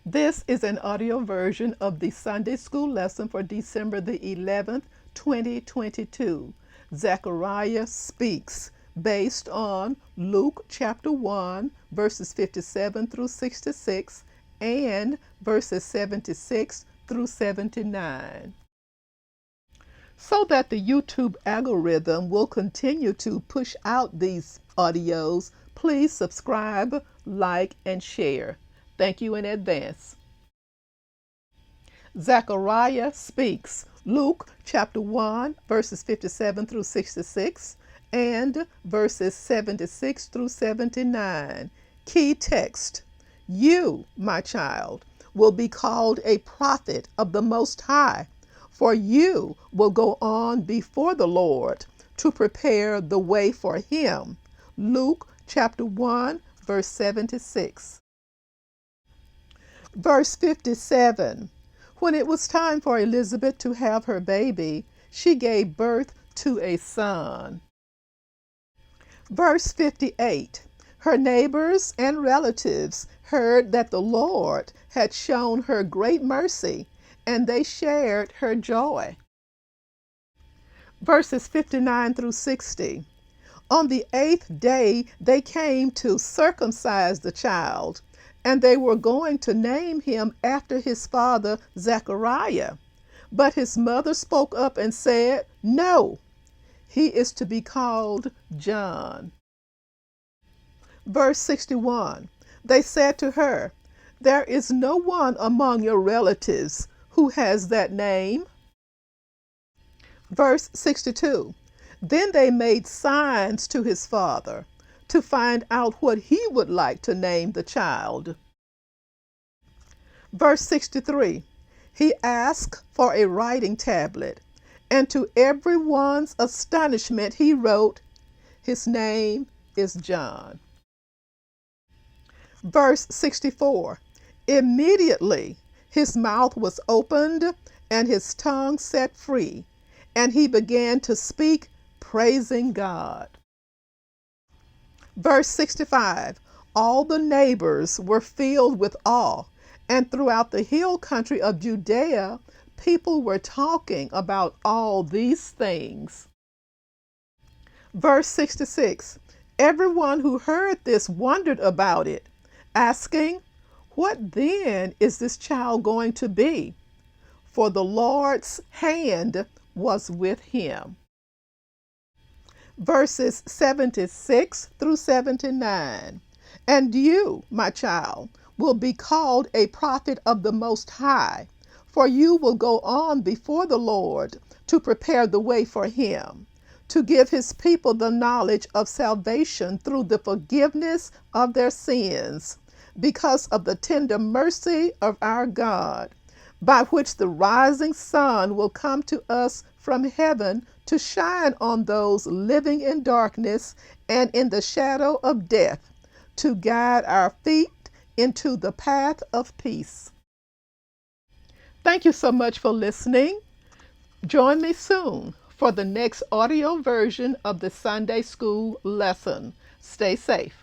This is an audio version of the Sunday school lesson for December the 11th, 2022. Zechariah speaks, based on Luke chapter 1, verses 57 through 66 and verses 76 through 79. So that the YouTube algorithm will continue to push out these audios, please subscribe, like, and share. Thank you in advance. Zechariah speaks, Luke chapter 1, verses 57 through 66 and verses 76 through 79. Key text: You, my child, will be called a prophet of the Most High, for you will go on before the Lord to prepare the way for him. Luke chapter 1, verse 76. Verse 57. When it was time for Elizabeth to have her baby, she gave birth to a son. Verse 58. Her neighbors and relatives heard that the Lord had shown her great mercy, and they shared her joy. Verses 59 through 60. On the 8th day they came to circumcise the child, and they were going to name him after his father Zechariah. But his mother spoke up and said, "No, he is to be called John." Verse 61. They said to her, "There is no one among your relatives who has that name." Verse 62. Then they made signs to his father to find out what he would like to name the child. Verse 63. He asked for a writing tablet, and to everyone's astonishment he wrote, "His name is John." Verse 64. Immediately his mouth was opened and his tongue set free, and he began to speak, praising God. Verse 65. All the neighbors were filled with awe, and throughout the hill country of Judea, people were talking about all these things. Verse 66. Everyone who heard this wondered about it, asking, "What then is this child going to be?" For the Lord's hand was with him. Verses 76 through 79. And you, my child, will be called a prophet of the Most High, for you will go on before the Lord to prepare the way for him, to give his people the knowledge of salvation through the forgiveness of their sins, because of the tender mercy of our God, by which the rising sun will come to us from heaven to shine on those living in darkness and in the shadow of death, to guide our feet into the path of peace. Thank you so much for listening. Join me soon for the next audio version of the Sunday school lesson. Stay safe.